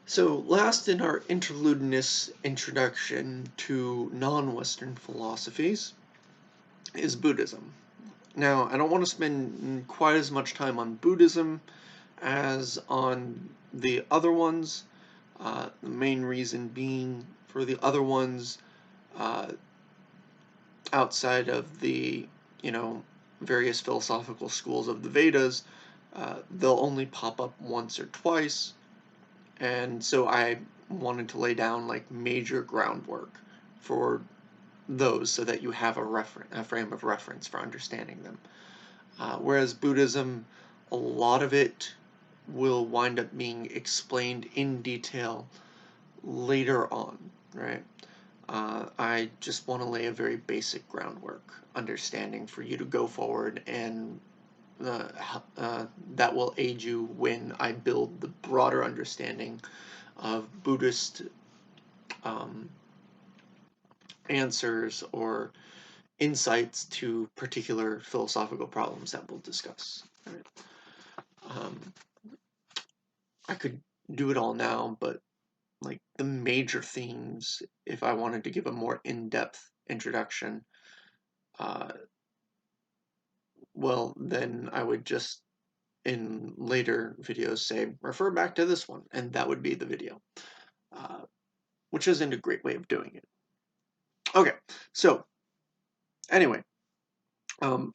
So, last in our interludinous introduction to non-Western philosophies is Buddhism. Now, I don't want to spend quite as much time on Buddhism as on the other ones. The main reason being for the other ones, uh, outside of the, you know, various philosophical schools of the Vedas, they'll only pop up once or twice. And so I wanted to lay down like major groundwork for those so that you have a frame of reference for understanding them. Whereas Buddhism, a lot of it will wind up being explained in detail later on, right? I just want to lay a very basic groundwork understanding for you to go forward, and uh, that will aid you when I build the broader understanding of Buddhist um, answers or insights to particular philosophical problems that we'll discuss. Right? Um, I could do it all now, but like the major themes, if I wanted to give a more in-depth introduction, uh, well, then I would just in later videos say, refer back to this one, and that would be the video, uh, which isn't a great way of doing it. Okay, so anyway,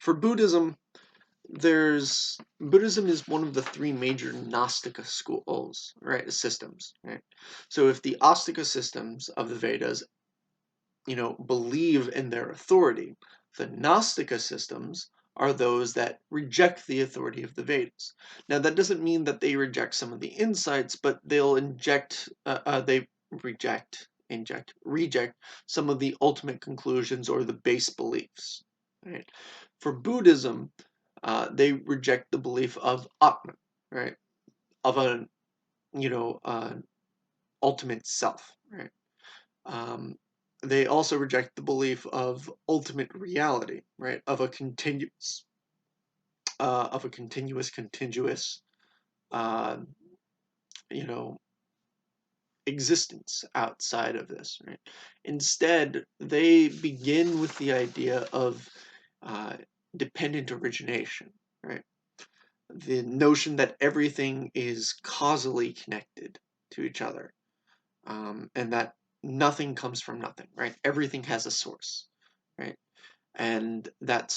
for Buddhism, Buddhism is one of the three major Gnostica schools, right? Systems, right? So if the Astika systems of the Vedas, believe in their authority, the Gnostica systems are those that reject the authority of the Vedas. Now that doesn't mean that they reject some of the insights, but they reject some of the ultimate conclusions or the base beliefs. Right? For Buddhism, they reject the belief of Atman, right? Of an ultimate self, right? Um, they also reject the belief of ultimate reality, right? Contiguous, uh, you know, existence outside of this, right? Instead, they begin with the idea of uh, dependent origination, right? The notion that everything is causally connected to each other, and that nothing comes from nothing, right? Everything has a source, right? And that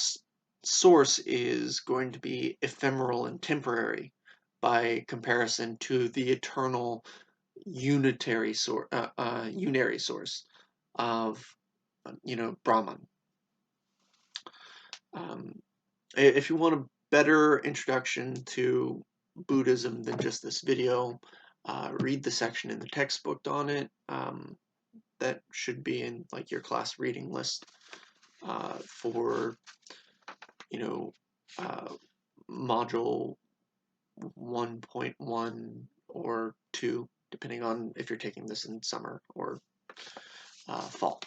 source is going to be ephemeral and temporary by comparison to the eternal unary source of Brahman. Um, if you want a better introduction to Buddhism than just this video, read the section in the textbook on it. That should be in like your class reading list for you know uh, module 1.1 or 2, depending on if you're taking this in summer or fall,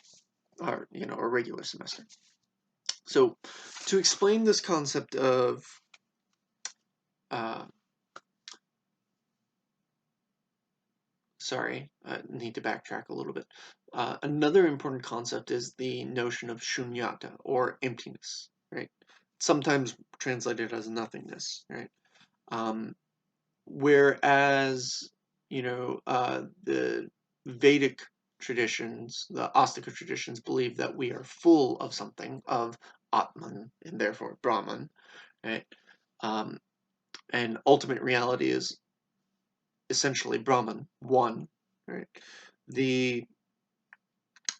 or a regular semester. So, to explain this concept of uh, sorry, I need to backtrack a little bit. Another important concept is the notion of shunyata, or emptiness, right? Sometimes translated as nothingness, right? Um, Whereas, the Vedic traditions, the Astika traditions, believe that we are full of something, of Atman, and therefore Brahman, right? Um, and ultimate reality is essentially Brahman, one, right? The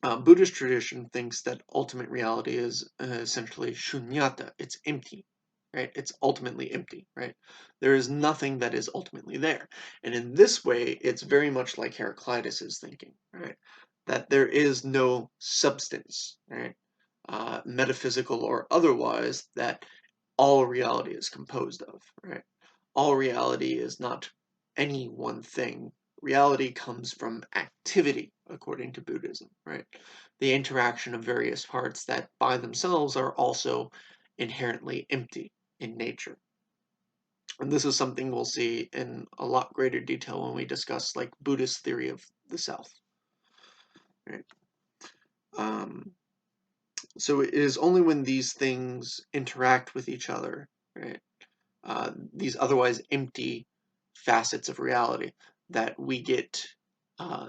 Buddhist tradition thinks that ultimate reality is essentially shunyata. It's empty, right? It's ultimately empty, right? There is nothing that is ultimately there. And in this way, it's very much like Heraclitus's thinking, right? That there is no substance, right? Metaphysical or otherwise, that all reality is composed of, right? All reality is not any one thing. Reality comes from activity, according to Buddhism, right? The interaction of various parts that by themselves are also inherently empty in nature. And this is something we'll see in a lot greater detail when we discuss like Buddhist theory of the self. Right? Um, so it is only when these things interact with each other, right? These otherwise empty facets of reality, that we get, uh,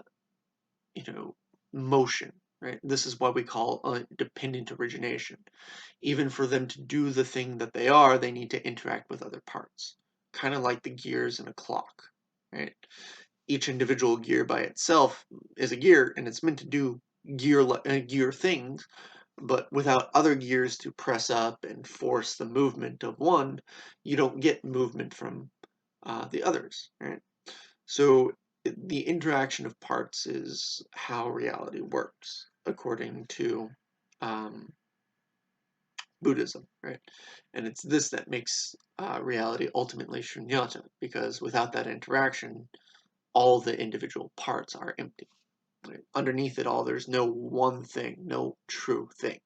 you know, motion, right? This is what we call dependent origination. Even for them to do the thing that they are, they need to interact with other parts, kind of like the gears in a clock, right? Each individual gear by itself is a gear, and it's meant to do gear things, but without other gears to press up and force the movement of one, you don't get movement from the others, right? So the interaction of parts is how reality works, according to um, Buddhism, right? And it's this that makes reality ultimately shunyata, because without that interaction, all the individual parts are empty. Right? Underneath it all, there's no one thing, no true thing.